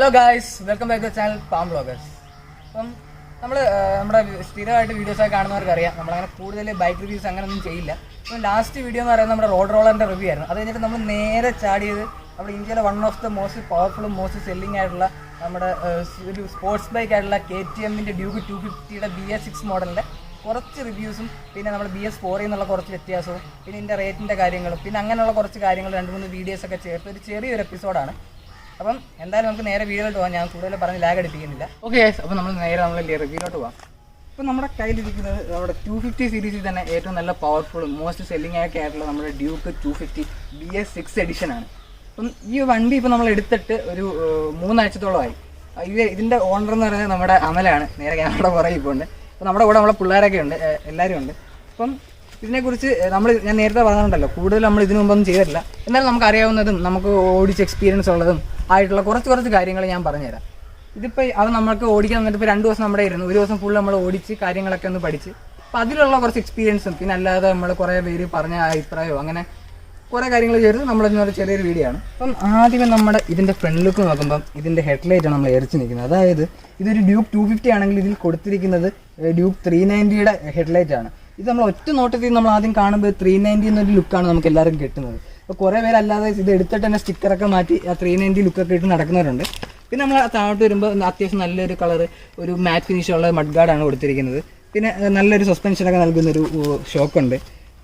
Hello guys, welcome back to channel Palm Bloggers. അപ്പം നമ്മുടെ സ്ഥിരമായിട്ട് വീഡിയോസൊക്കെ കാണുന്നവർക്ക് അറിയാം, നമ്മളങ്ങനെ കൂടുതൽ ബൈക്ക് റിവ്യൂസ് അങ്ങനെ ഒന്നും ചെയ്യില്ല. അപ്പം ലാസ്റ്റ് വീഡിയോ എന്ന് പറയുന്നത് നമ്മുടെ റോഡ് റോളറിൻ്റെ റിവ്യൂ ആയിരുന്നു. അത് കഴിഞ്ഞിട്ട് നമ്മൾ നേരെ ചാടിയത് നമ്മുടെ ഇന്ത്യയിലെ വൺ ഓഫ് ദ മോസ്റ്റ് പവർഫുള്ളും മോസ്റ്റ് സെല്ലിംഗ് ആയിട്ടുള്ള നമ്മുടെ ഒരു സ്പോർട്സ് ബൈക്ക് ആയിട്ടുള്ള KTMൻ്റെ ഡ്യൂക്ക് 250യുടെ BS6 മോഡലിൻ്റെ കുറച്ച് റിവ്യൂസും പിന്നെ നമ്മുടെ BS4 എന്നുള്ള കുറച്ച് വ്യത്യാസവും പിന്നെ ഇതിൻ്റെ റേറ്റിൻ്റെ കാര്യങ്ങളും പിന്നെ അങ്ങനെയുള്ള കുറച്ച് കാര്യങ്ങൾ 2-3 വീഡിയോസൊക്കെ ചേർത്ത് ഒരു ചെറിയൊരു എപ്പിസോഡാണ്. അപ്പം എന്തായാലും നമുക്ക് നേരെ വീഡിയോയിലോട്ട് പോകാം. ഞാൻ കൂടുതൽ പറഞ്ഞ് ലാഗ് അടിപ്പിക്കുന്നില്ല. ഓക്കെ, അപ്പോൾ നമ്മൾ നേരെ റിവ്യൂയിലോട്ട് പോകാം. അപ്പോൾ നമ്മുടെ കയ്യിലിരിക്കുന്നത് നമ്മുടെ 250 സീരീസിൽ തന്നെ ഏറ്റവും നല്ല പവർഫുൾ മോസ്റ്റ് സെല്ലിംഗ് ഒക്കെ ആയിട്ടുള്ള നമ്മുടെ ഡ്യൂക്ക് 250 BS6 എഡിഷനാണ്. അപ്പം ഈ വണ്ടി ഇപ്പോൾ നമ്മൾ എടുത്തിട്ട് ഒരു 3 ആഴ്ചത്തോളമായി. ഇതിൻ്റെ ഓണർ എന്ന് പറയുന്നത് നമ്മുടെ അമലാണ്. നേരെ ക്യാമറയുടെ പുറകെ ഇപ്പോൾ ഉണ്ട്. അപ്പോൾ നമ്മുടെ കൂടെ നമ്മളെ പിള്ളേരൊക്കെ ഉണ്ട്, എല്ലാവരും ഉണ്ട്. അപ്പം ഇതിനെക്കുറിച്ച് ഞാൻ നേരത്തെ പറഞ്ഞിട്ടുണ്ടല്ലോ, കൂടുതൽ നമ്മൾ ഇതിനു മുമ്പൊന്നും ചെയ്തിട്ടില്ല. എന്നാലും നമുക്ക് അറിയാവുന്നതും നമുക്ക് ഓടിച്ച് എക്സ്പീരിയൻസ് ഉള്ളതും ആയിട്ടുള്ള കുറച്ച് കാര്യങ്ങൾ ഞാൻ പറഞ്ഞുതരാം. ഇതിപ്പോൾ അത് നമുക്ക് ഓടിക്കാൻ വന്നിട്ട് ഇപ്പോൾ 2 ദിവസം നമ്മുടെ ഇരുന്നു, ഒരു ദിവസം ഫുൾ നമ്മൾ ഓടിച്ച് കാര്യങ്ങളൊക്കെ ഒന്ന് പഠിച്ച് അപ്പോൾ അതിലുള്ള കുറച്ച് എക്സ്പീരിയൻസും പിന്നെ അല്ലാതെ നമ്മൾ കുറേ പേര് പറഞ്ഞ അഭിപ്രായവും അങ്ങനെ കുറേ കാര്യങ്ങൾ ചേർത്ത് നമ്മളിന്നൊരു ചെറിയൊരു വീഡിയോ ആണ്. അപ്പം ആദ്യമേ നമ്മുടെ ഇതിൻ്റെ ഫ്രണ്ട് ലുക്ക് നോക്കുമ്പം ഇതിൻ്റെ ഹെഡ്ലൈറ്റാണ് നമ്മൾ എറിച്ച് നിൽക്കുന്നത്. അതായത് ഇതൊരു ഡ്യൂക്ക് 250 ആണെങ്കിൽ ഇതിൽ കൊടുത്തിരിക്കുന്നത് ഡ്യൂക്ക് 390യുടെ ഹെഡ്ലൈറ്റാണ്. ഇത് നമ്മൾ ഒറ്റ നോട്ടത്തിൽ നമ്മൾ ആദ്യം കാണുമ്പോൾ 390 എന്നൊരു ലുക്കാണ് നമുക്ക് എല്ലാവർക്കും കിട്ടുന്നത്. അപ്പോൾ കുറേ പേരല്ലാതെ ഇത് എടുത്തിട്ട് തന്നെ സ്റ്റിക്കറൊക്കെ മാറ്റി ആ 390 ലുക്കൊക്കെ ഇട്ട് നടക്കുന്നവരുണ്ട്. പിന്നെ നമ്മൾ താഴോട്ട് വരുമ്പോൾ അത്യാവശ്യം നല്ലൊരു കളർ ഒരു മാറ്റ് ഫിനിഷുള്ള മഡ് ഗാർഡാണ് കൊടുത്തിരിക്കുന്നത്. പിന്നെ നല്ലൊരു സസ്പെൻഷനൊക്കെ നൽകുന്നൊരു ഷോക്കുണ്ട്.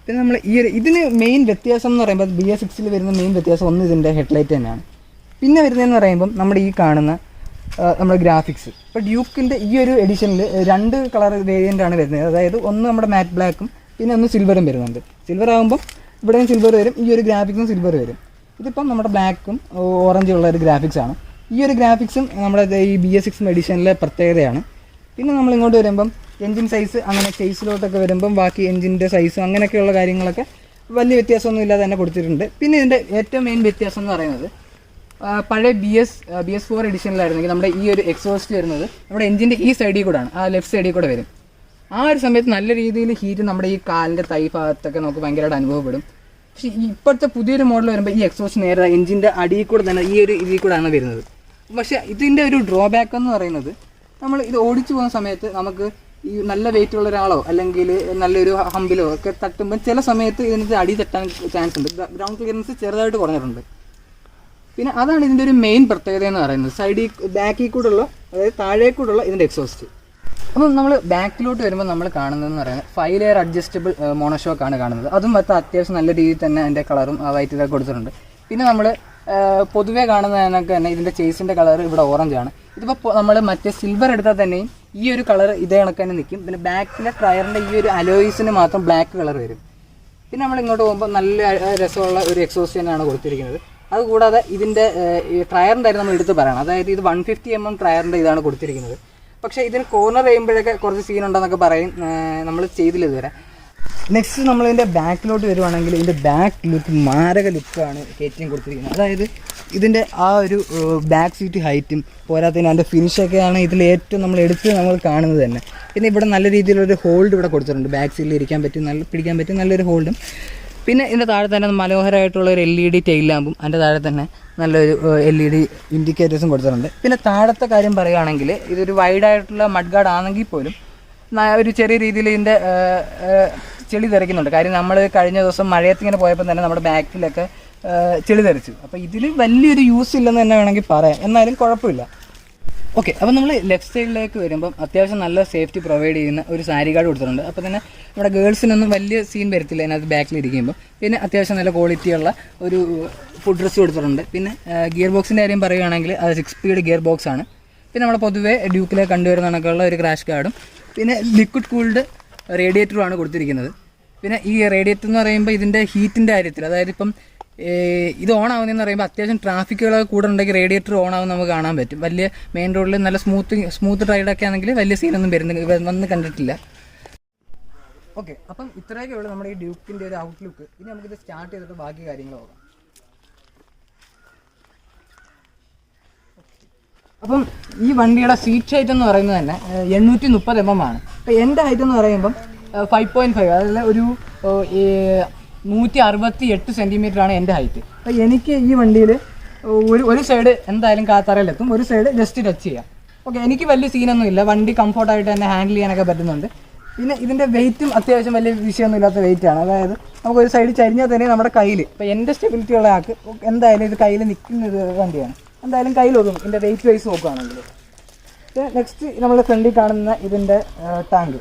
പിന്നെ നമ്മൾ ഇതിന് മെയിൻ വ്യത്യാസം എന്ന് പറയുമ്പോൾ BS6 വരുന്ന മെയിൻ വ്യത്യാസം ഒന്ന് ഇതിൻ്റെ ഹെഡ്ലൈറ്റ് തന്നെയാണ്. പിന്നെ വരുന്നതെന്ന് പറയുമ്പം നമ്മുടെ ഈ കാണുന്ന നമ്മുടെ ഗ്രാഫിക്സ്. ഇപ്പോൾ ഡ്യൂക്കിൻ്റെ ഈ ഒരു എഡിഷനിൽ 2 കളർ വേരിയൻ്റാണ് വരുന്നത്. അതായത് ഒന്ന് നമ്മുടെ മാറ്റ് ബ്ലാക്കും പിന്നെ ഒന്ന് സിൽവറും വരുന്നുണ്ട്. സിൽവർ ആകുമ്പം ഇവിടെയും സിൽവർ വരും, ഈ ഒരു ഗ്രാഫിക്സും സിൽവർ വരും. ഇതിപ്പം നമ്മുടെ ബ്ലാക്കും ഓറഞ്ചും ഉള്ള ഒരു ഗ്രാഫിക്സാണ്. ഈ ഒരു ഗ്രാഫിക്സും നമ്മുടെ ഈ BS6 എഡിഷനിലെ പ്രത്യേകതയാണ്. പിന്നെ നമ്മൾ ഇങ്ങോട്ട് വരുമ്പം എൻജിൻ സൈസ് അങ്ങനെ ചേസിലോട്ടൊക്കെ വരുമ്പം ബാക്കി എൻജിൻ്റെ സൈസും അങ്ങനെയൊക്കെയുള്ള കാര്യങ്ങളൊക്കെ വലിയ വ്യത്യാസമൊന്നും ഇല്ലാതെ തന്നെ കൊടുത്തിട്ടുണ്ട്. പിന്നെ ഇതിൻ്റെ ഏറ്റവും മെയിൻ വ്യത്യാസം എന്ന് പറയുന്നത് പഴയ BS4 എഡിഷനിലായിരുന്നെങ്കിൽ നമ്മുടെ ഈ ഒരു എക്സോസ്റ്റ് വരുന്നത് നമ്മുടെ എൻജിൻ്റെ ഈ സൈഡിൽ കൂടെയാണ്, ആ ലെഫ്റ്റ് സൈഡിൽ കൂടെ വരും. ആ ഒരു സമയത്ത് നല്ല രീതിയിൽ ഹീറ്റ് നമ്മുടെ ഈ കാലിൻ്റെ തൈ ഭാഗത്തൊക്കെ നമുക്ക് ഭയങ്കരമായിട്ട് അനുഭവപ്പെടും. പക്ഷേ ഇപ്പോഴത്തെ പുതിയൊരു മോഡൽ വരുമ്പോൾ ഈ എക്സോസ്റ്റ് നേരെ എൻജിൻ്റെ അടിയിൽ കൂടെ തന്നെ ഈ ഒരു ഇതിൽ കൂടെയാണ് വരുന്നത്. പക്ഷേ ഇതിൻ്റെ ഒരു ഡ്രോബാക്ക് എന്ന് പറയുന്നത് നമ്മൾ ഇത് ഓടിച്ചു പോകുന്ന സമയത്ത് നമുക്ക് ഈ നല്ല വെയിറ്റ് ഉള്ള ഒരാളോ അല്ലെങ്കിൽ നല്ലൊരു ഹമ്പിലോ ഒക്കെ തട്ടുമ്പോൾ ചില സമയത്ത് ഇതിനകത്ത് അടി തട്ടാൻ ചാൻസ് ഉണ്ട്. ഗ്രൗണ്ട് ക്ലിയറൻസ് ചെറുതായിട്ട് കുറഞ്ഞിട്ടുണ്ട്. പിന്നെ അതാണ് ഇതിൻ്റെ ഒരു മെയിൻ പ്രത്യേകത എന്ന് പറയുന്നത്, സൈഡിൽ ബാക്കിൽ കൂടെയുള്ള അതായത് താഴേക്കൂടുള്ള ഇതിൻ്റെ എക്സോസ്റ്റ്. അപ്പം നമ്മൾ ബാക്കിലോട്ട് വരുമ്പോൾ നമ്മൾ കാണുന്നതെന്ന് പറയുന്നത് 5 ലെയർ അഡ്ജസ്റ്റബിൾ മോണോഷോക്കാണ് കാണുന്നത്. അതും അത്യാവശ്യം നല്ല രീതിയിൽ തന്നെ അതിൻ്റെ കളറും വൈറ്റ് ഇതൊക്കെ കൊടുത്തിട്ടുണ്ട്. പിന്നെ നമ്മൾ പൊതുവേ കാണുന്നതിനൊക്കെ തന്നെ ഇതിൻ്റെ ചേസിൻ്റെ കളർ ഇവിടെ ഓറഞ്ചാണ്. ഇതിപ്പോൾ നമ്മൾ മറ്റേ സിൽവർ എടുത്താൽ തന്നെയും ഈ ഒരു കളർ ഇതേ കണക്ക് തന്നെ നിൽക്കും. പിന്നെ ബാക്കിലെ ടയറിൻ്റെ ഈ ഒരു അലോയ്സിന് മാത്രം ബ്ലാക്ക് കളർ വരും. പിന്നെ നമ്മൾ ഇങ്ങോട്ട് പോകുമ്പോൾ നല്ല രസമുള്ള ഒരു എക്സോസ്റ്റ് തന്നെയാണ് കൊടുത്തിരിക്കുന്നത്. അതുകൂടാതെ ഇതിൻ്റെ ടയറിൻ്റെ കാര്യം നമ്മൾ എടുത്ത് പറയണം. അതായത് ഇത് 150 mm ടയറിൻ്റെ ഇതാണ് കൊടുത്തിരിക്കുന്നത്. പക്ഷേ ഇതിന് കോർണർ ചെയ്യുമ്പോഴൊക്കെ കുറച്ച് സീനുണ്ടെന്നൊക്കെ പറയും, നമ്മൾ ചെയ്തില്ല ഇതുവരെ. നെക്സ്റ്റ് നമ്മളിതിൻ്റെ ബാക്കിലോട്ട് വരുവാണെങ്കിൽ ഇതിൻ്റെ ബാക്ക് ലുക്ക് മാരക ലുക്കാണ് KTM കൊടുത്തിരിക്കുന്നത്. അതായത് ഇതിൻ്റെ ആ ഒരു ബാക്ക് സീറ്റ് ഹൈറ്റും പോരാത്തതിന് അതിൻ്റെ ഫിനിഷൊക്കെയാണ് ഇതിൽ ഏറ്റവും നമ്മൾ കാണുന്നത് തന്നെ. പിന്നെ ഇവിടെ നല്ല രീതിയിലൊരു ഹോൾഡ് ഇവിടെ കൊടുത്തിട്ടുണ്ട്, ബാക്ക് സീറ്റിൽ ഇരിക്കാൻ പറ്റും, പിടിക്കാൻ പറ്റും നല്ലൊരു ഹോൾഡും. പിന്നെ ഇതിൻ്റെ താഴെ തന്നെ മനോഹരമായിട്ടുള്ള ഒരു LED ടെയിൽ ലാമ്പും അതിൻ്റെ താഴെ തന്നെ നല്ലൊരു LED ഇൻഡിക്കേറ്റേഴ്സും കൊടുത്തിട്ടുണ്ട്. പിന്നെ താഴത്തെ കാര്യം പറയുകയാണെങ്കിൽ ഇതൊരു വൈഡായിട്ടുള്ള മഡ് ഗാർഡ് ആണെങ്കിൽ പോലും ഒരു ചെറിയ രീതിയിൽ ഇതിൻ്റെ ചെളി തെറിക്കുന്നുണ്ട്. കാര്യം നമ്മൾ കഴിഞ്ഞ ദിവസം മഴയത്തിങ്ങനെ പോയപ്പോൾ തന്നെ നമ്മുടെ ബാക്കിലൊക്കെ ചെളി തെറിച്ചു. അപ്പോൾ ഇതിൽ വലിയൊരു യൂസ് ഇല്ലെന്ന് തന്നെ വേണമെങ്കിൽ പറയാം, എന്നാലും കുഴപ്പമില്ല. ഓക്കെ, അപ്പോൾ നമ്മൾ ലെഫ്റ്റ് സൈഡിലേക്ക് വരുമ്പം അത്യാവശ്യം നല്ല സേഫ്റ്റി പ്രൊവൈഡ് ചെയ്യുന്ന ഒരു സാരി ഗാർഡ് കൊടുത്തിട്ടുണ്ട്. അപ്പോൾ തന്നെ നമ്മുടെ ഗേൾസിനൊന്നും വലിയ സീൻ വരത്തില്ല അതിനകത്ത് ബാക്കിലിരിക്കുമ്പോൾ. പിന്നെ അത്യാവശ്യം നല്ല ക്വാളിറ്റിയുള്ള ഒരു ഫുഡ് ഡ്രസ്സ് കൊടുത്തിട്ടുണ്ട്. പിന്നെ ഗിയർ ബോക്സിൻ്റെ കാര്യം പറയുകയാണെങ്കിൽ അത് 6 സ്പീഡ് ഗിയർ ബോക്സ് ആണ്. പിന്നെ നമ്മൾ പൊതുവേ ഡ്യൂക്കിലെ കണ്ടുവരുന്ന കണക്കുള്ള ഒരു ക്രാഷ് ഗാർഡും പിന്നെ ലിക്വിഡ് കൂൾഡ് റേഡിയേറ്ററുമാണ് കൊടുത്തിരിക്കുന്നത്. പിന്നെ ഈ റേഡിയേറ്റർ എന്ന് പറയുമ്പോൾ ഇതിൻ്റെ ഹീറ്റിൻ്റെ കാര്യത്തിൽ, അതായത് ഇപ്പം ഇത് ഓൺ ആവുന്നതെന്ന് പറയുമ്പോൾ അത്യാവശ്യം ട്രാഫിക്കുകളൊക്കെ കൂടെ ഉണ്ടെങ്കിൽ റേഡിയേറ്റർ ഓൺ ആവുന്ന നമുക്ക് കാണാൻ പറ്റും. വലിയ മെയിൻ റോഡിൽ നല്ല സ്മൂത്ത് റൈഡൊക്കെ ആണെങ്കിൽ വലിയ സീനൊന്നും വന്ന് കണ്ടിട്ടില്ല. ഓക്കെ, അപ്പം ഇത്രയൊക്കെ ഉള്ളൂ നമ്മുടെ ഈ ഡ്യൂക്കിൻ്റെ ഒരു ഔട്ട്ലുക്ക്. ഇനി നമുക്കിത് സ്റ്റാർട്ട് ചെയ്തിട്ട് ബാക്കി കാര്യങ്ങൾ നോക്കാം. അപ്പം ഈ വണ്ടിയുടെ സീറ്റ് ഹൈറ്റ് എന്ന് പറയുന്നത് തന്നെ 830 mm ആണ്. അപ്പോൾ എൻ്റെ ഹൈറ്റ് എന്ന് പറയുമ്പം 5.5, അതായത് ഒരു 168 cm എൻ്റെ ഹൈറ്റ്. അപ്പോൾ എനിക്ക് ഈ വണ്ടിയിൽ ഒരു സൈഡ് എന്തായാലും തറയിലെത്തും, ഒരു സൈഡ് ജസ്റ്റ് ടച്ച് ചെയ്യാം. ഓക്കെ, എനിക്ക് വലിയ സീനൊന്നും ഇല്ല, വണ്ടി കംഫർട്ടായിട്ട് തന്നെ ഹാൻഡിൽ ചെയ്യാനൊക്കെ പറ്റുന്നുണ്ട്. പിന്നെ ഇതിൻ്റെ വെയിറ്റും അത്യാവശ്യം വലിയ വിഷയമൊന്നും ഇല്ലാത്ത വെയിറ്റാണ്. അതായത് നമുക്ക് ഒരു സൈഡ് ചരിഞ്ഞാൽ തന്നെ നമ്മുടെ കയ്യിൽ, ഇപ്പോൾ എൻ്റെ സ്റ്റെബിലിറ്റി ഉള്ള ആൾക്ക് എന്തായാലും ഇത് കയ്യിൽ നിൽക്കുന്ന ഒരു വണ്ടിയാണ്, എന്തായാലും കയ്യിൽ ഒതുങ്ങും ഇതിൻ്റെ വെയിറ്റ് വൈസ് നോക്കുകയാണെങ്കിൽ. നെക്സ്റ്റ് നമ്മൾ ഫ്രണ്ടിൽ കാണുന്ന ഇതിൻ്റെ ടാങ്ക്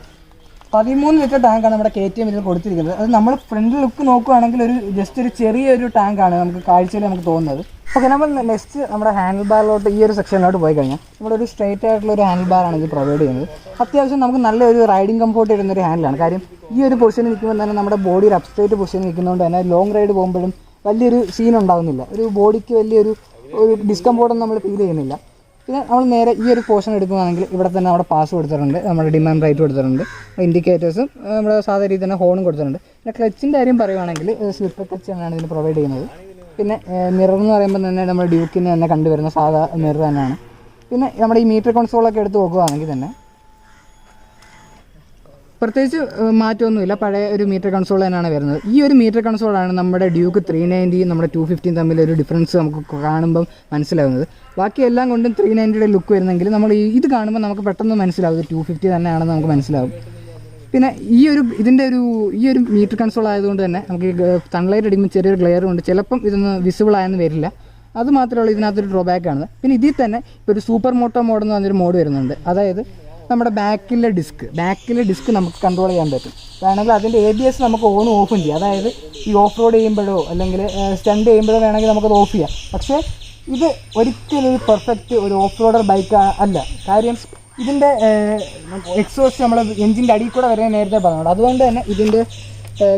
13 ലിറ്റർ ടാങ്കാണ് നമ്മുടെ KTM ഇതിൽ കൊടുത്തിരിക്കുന്നത്. അത് നമ്മൾ ഫ്രണ്ട് ലുക്ക് നോക്കുകയാണെങ്കിൽ ജസ്റ്റ് ഒരു ചെറിയൊരു ടാങ്കാണ് നമുക്ക് കാഴ്ചയിൽ നമുക്ക് തോന്നുന്നത്. ഓക്കെ, നമ്മൾ നെക്സ്റ്റ് നമ്മുടെ ഹാൻഡിൽ ബാറിലോട്ട് ഈ ഒരു സെക്ഷനിലോട്ട് പോയി കഴിഞ്ഞാൽ നമ്മുടെ ഒരു സ്ട്രൈറ്റ് ആയിട്ടുള്ള ഒരു ഹാൻഡിൽ ബാറാണ് ഇത് പ്രൊവൈഡ് ചെയ്യുന്നത്. അത്യാവശ്യം നമുക്ക് നല്ലൊരു റൈഡിങ് കംഫോർട്ട് ഇടുന്നൊരു ഹാൻഡിലാണ്. കാര്യം ഈ ഒരു പൊസിഷനിൽ നിൽക്കുമ്പോൾ തന്നെ നമ്മുടെ ബോഡി ഒരു അപ്സ്ട്രേറ്റ് പൊസിഷനിൽ നിൽക്കുന്നതുകൊണ്ട് തന്നെ ലോങ് റൈഡ് പോകുമ്പോഴും വലിയൊരു സീൻ ഉണ്ടാകുന്നില്ല, ഒരു ബോഡിക്ക് വലിയൊരു ഡിസ്കംഫോർട്ടൊന്നും നമ്മൾ ഫീൽ ചെയ്യുന്നില്ല. പിന്നെ നമ്മൾ നേരെ ഈ ഒരു പോർഷൻ എടുക്കുകയാണെങ്കിൽ ഇവിടെ തന്നെ നമ്മുടെ പാസ് കൊടുത്തിട്ടുണ്ട്, നമ്മുടെ ഡിമാൻഡ് റൈറ്റ് കൊടുത്തിട്ടുണ്ട്, ഇൻഡിക്കേറ്റേഴ്സും നമ്മുടെ സാധാരണ രീതിയിൽ തന്നെ ഹോണും കൊടുത്തിട്ടുണ്ട്. പിന്നെ ക്ലച്ചിൻ്റെ കാര്യം പറയുവാണെങ്കിൽ സ്ലിപ്പർ ക്ലച്ച് തന്നെയാണ് ഇതിന് പ്രൊവൈഡ് ചെയ്യുന്നത്. പിന്നെ മിറർ എന്ന് പറയുമ്പോൾ തന്നെ നമ്മുടെ ഡ്യൂക്കിന് തന്നെ കണ്ടുവരുന്ന സാധാ മിറർ തന്നെയാണ്. പിന്നെ നമ്മുടെ ഈ മീറ്റർ കൺസോളൊക്കെ എടുത്ത് നോക്കുകയാണെങ്കിൽ തന്നെ പ്രത്യേകിച്ച് മാറ്റമൊന്നുമില്ല, പഴയ ഒരു മീറ്റർ കൺസോൾ തന്നെയാണ് വരുന്നത്. ഈ ഒരു മീറ്റർ കൺസോളാണ് നമ്മുടെ ഡ്യൂക്ക് 390 നമ്മുടെ 250 തമ്മിലൊരു ഡിഫറൻസ് നമുക്ക് കാണുമ്പം മനസ്സിലാവുന്നത്. ബാക്കി എല്ലാം കൊണ്ടും 390യുടെ ലുക്ക് വരുന്നെങ്കിൽ നമ്മൾ ഇത് കാണുമ്പോൾ നമുക്ക് പെട്ടെന്ന് മനസ്സിലാവും 250 തന്നെയാണെന്ന് നമുക്ക് മനസ്സിലാവും. പിന്നെ ഈ ഒരു മീറ്റർ കൺസോൾ ആയതുകൊണ്ട് തന്നെ നമുക്ക് സൺലൈറ്റ് അടിക്കുമ്പോൾ ചെറിയൊരു ഗ്ലെയർ കൊണ്ട് ചിലപ്പം ഇതൊന്ന് വിസിബിൾ ആയെന്ന് വരില്ല. അത് മാത്രമേ ഇതിനകത്തൊരു ഡ്രോബാക്ക് ആണ്. പിന്നെ ഇതിൽ തന്നെ ഇപ്പോൾ ഒരു സൂപ്പർ മോട്ടോ മോഡ് എന്ന് പറഞ്ഞൊരു മോഡ് വരുന്നുണ്ട്. അതായത് നമ്മുടെ ബാക്കിലെ ഡിസ്ക് നമുക്ക് കൺട്രോൾ ചെയ്യാൻ പറ്റും. വേണമെങ്കിൽ അതിൻ്റെ ABS നമുക്ക് ഓണും ഓഫും ചെയ്യാം. അതായത് ഈ ഓഫ് റോഡ് ചെയ്യുമ്പോഴോ അല്ലെങ്കിൽ സ്റ്റണ്ട് ചെയ്യുമ്പോഴോ വേണമെങ്കിൽ നമുക്കത് ഓഫ് ചെയ്യാം. പക്ഷേ ഇത് ഒരിക്കലും ഒരു പെർഫെക്റ്റ് ഒരു ഓഫ് റോഡർ ബൈക്ക് അല്ല. കാര്യം ഇതിൻ്റെ എക്സോസ്റ്റ് നമ്മൾ എഞ്ചിൻ്റെ അടിയിൽ കൂടെ വരെ നേരത്തെ പറഞ്ഞുണ്ട്. അതുകൊണ്ട് തന്നെ ഇതിൻ്റെ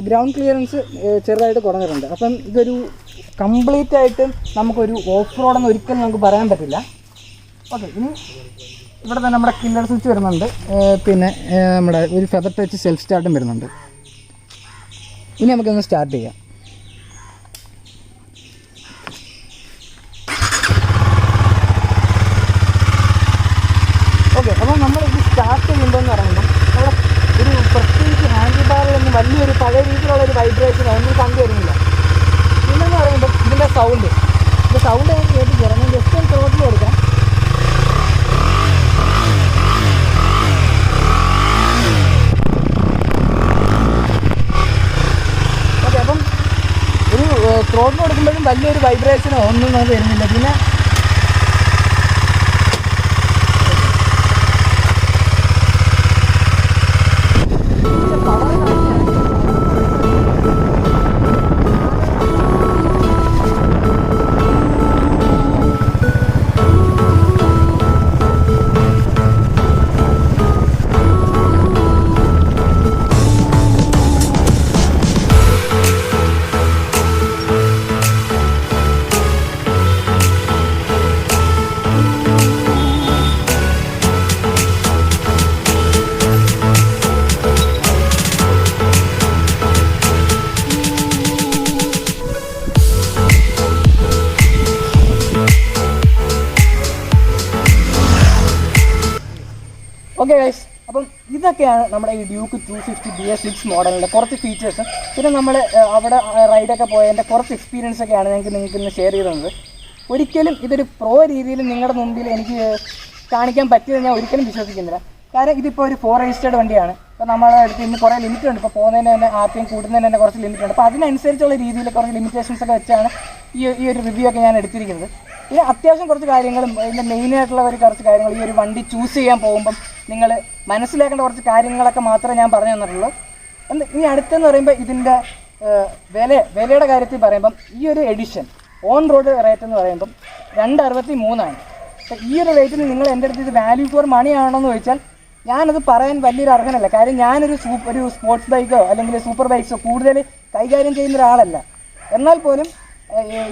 ഗ്രൗണ്ട് ക്ലിയറൻസ് ചെറുതായിട്ട് കുറഞ്ഞിട്ടുണ്ട്. അപ്പം ഇതൊരു കംപ്ലീറ്റ് ആയിട്ട് നമുക്കൊരു ഓഫ് റോഡെന്ന് ഒരിക്കലും നമുക്ക് പറയാൻ പറ്റില്ല. ഓക്കെ, ഇനി ഇവിടെ തന്നെ നമ്മുടെ കില്ലർ സ്വിച്ച് വരുന്നുണ്ട്. പിന്നെ നമ്മുടെ ഒരു ഫെദർ ടച്ച് സെൽഫ് സ്റ്റാർട്ടും വരുന്നുണ്ട്. ഇനി നമുക്കൊന്ന് സ്റ്റാർട്ട് ചെയ്യാം. ഓക്കെ, അപ്പോൾ നമ്മൾ ഇത് സ്റ്റാർട്ട് ചെയ്യുമ്പോൾ എന്ന് പറയുമ്പോൾ നമ്മുടെ ഒരു പ്രത്യേകിച്ച് ഹാൻഡിൽ ബാറിലൊന്നും വലിയൊരു പഴയ രീതിയിലുള്ള ഒരു വൈബ്രേഷൻ ഒന്നും കണ്ടുവരുന്നില്ല. പിന്നെന്ന് പറയുമ്പോൾ ഇതിൻ്റെ സൗണ്ട് ഞാൻ കേട്ടില്ല. ഞാൻ ജസ്റ്റ് ഒന്ന് ടോട്ടിൽ കൊടുക്കാം. ത്രോട്ടിൽ കൊടുക്കുമ്പോഴും വലിയൊരു വൈബ്രേഷനോ ഒന്നും നമുക്ക് വരുന്നില്ല. പിന്നെ ഓക്കെ ഗൈസ്, അപ്പം ഇതൊക്കെയാണ് നമ്മുടെ ഈ ഡ്യൂക്ക് 250 BS6 മോഡലിൻ്റെ കുറച്ച് ഫീച്ചേഴ്സ്. പിന്നെ നമ്മൾ അവിടെ റൈഡൊക്കെ പോയതിൻ്റെ കുറച്ച് എക്സ്പീരിയൻസ് ഒക്കെയാണ് നിങ്ങൾക്ക് ഇന്ന് ഷെയർ ചെയ്തത്. ഒരിക്കലും ഇതൊരു പ്രോ രീതിയിൽ നിങ്ങളുടെ മുമ്പിൽ എനിക്ക് കാണിക്കാൻ പറ്റിയത് ഞാൻ ഒരിക്കലും വിശ്വസിക്കുന്നില്ല. കാരണം ഇതിപ്പോൾ ഒരു 4 രജിസ്റ്റേർഡ് വണ്ടിയാണ്. ഇപ്പോൾ നമ്മളെ അടുത്ത് ഇന്ന് കുറേ ലിമിറ്റ് ഉണ്ട്. ഇപ്പോൾ പോകുന്നതിന് തന്നെ RPM കൂടുന്നതിന് തന്നെ കുറച്ച് ലിമിറ്റ് ഉണ്ട്. അപ്പോൾ അതിനനുസരിച്ചുള്ള രീതിയിൽ കുറച്ച് ലിമിറ്റേഷൻസ് ഒക്കെ വെച്ചാണ് ഈ ഒരു റിവ്യൂ ഒക്കെ ഞാൻ എടുത്തിരിക്കുന്നത്. പിന്നെ അത്യാവശ്യം കുറച്ച് കാര്യങ്ങളും ഇതിൻ്റെ മെയിനായിട്ടുള്ള കുറച്ച് കാര്യങ്ങൾ ഈ ഒരു വണ്ടി ചൂസ് ചെയ്യാൻ പോകുമ്പം നിങ്ങൾ മനസ്സിലാക്കേണ്ട കുറച്ച് കാര്യങ്ങളൊക്കെ മാത്രമേ ഞാൻ പറഞ്ഞു തന്നിട്ടുള്ളൂ. ഇനി അടുത്തെന്ന് പറയുമ്പോൾ ഇതിൻ്റെ വിലയുടെ കാര്യത്തിൽ പറയുമ്പം ഈ ഒരു എഡിഷൻ ഓൺ റോഡ് റേറ്റ് എന്ന് പറയുമ്പം 263 അപ്പോൾ ഈ ഒരു റേറ്റിന് നിങ്ങൾ എൻ്റെ അടുത്ത് ഇത് വാല്യൂ ഫോർ മണി ആണോ എന്ന് ചോദിച്ചാൽ ഞാനത് പറയാൻ വലിയൊരു അർഹനല്ല. കാര്യം ഞാനൊരു സ്പോർട്സ് ബൈക്കോ അല്ലെങ്കിൽ സൂപ്പർ ബൈക്സോ കൂടുതൽ കൈകാര്യം ചെയ്യുന്ന ഒരാളല്ല. എന്നാൽ പോലും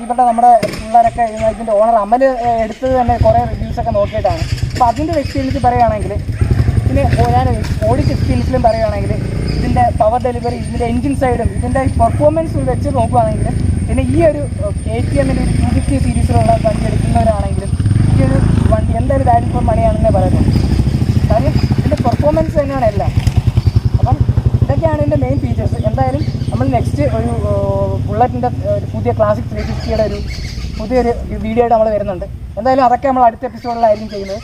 ഇവിടെ നമ്മുടെ പിള്ളേരൊക്കെ ഇതിൻ്റെ ഓണർ അമൽ എടുത്തത് തന്നെ കുറേ റിവ്യൂസൊക്കെ നോക്കിയിട്ടാണ്. അപ്പോൾ അതിൻ്റെ ഒരു എക്സ്പീരിയൻസ് പറയുകയാണെങ്കിൽ, പിന്നെ ഞാൻ ഓടിച്ച എക്സ്പീരിയൻസിലും പറയുകയാണെങ്കിൽ ഇതിൻ്റെ പവർ ഡെലിവറി, ഇതിൻ്റെ എൻജിൻ സൈഡും ഇതിൻ്റെ പെർഫോമൻസ് വെച്ച് നോക്കുകയാണെങ്കിൽ, പിന്നെ ഈ ഒരു KTMൻ്റെ 250 സീരീസിലുള്ള വണ്ടി എടുക്കുന്നവരാണെങ്കിലും ഈ ഒരു വണ്ടി എന്തായാലും വാല്യൂ ഫോർ മണിയാണെന്നേ പറയുന്നത്. കാര്യം ഇതിൻ്റെ പെർഫോമൻസ് തന്നെയാണ് എല്ലാം. അപ്പം ഇതൊക്കെയാണ് ഇതിൻ്റെ മെയിൻ ഫീച്ചേഴ്സ്. എന്തായാലും നമ്മൾ നെക്സ്റ്റ് ഒരു ബുള്ളറ്റിൻ്റെ പുതിയ ക്ലാസിക് 350യുടെ ഒരു പുതിയൊരു വീഡിയോ ആയിട്ട് നമ്മൾ വരുന്നുണ്ട്. എന്തായാലും അതൊക്കെ നമ്മൾ അടുത്ത എപ്പിസോഡിലായിരിക്കും ചെയ്യുന്നത്.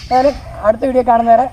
എന്തായാലും അടുത്ത വീഡിയോ കാണുന്നവരെ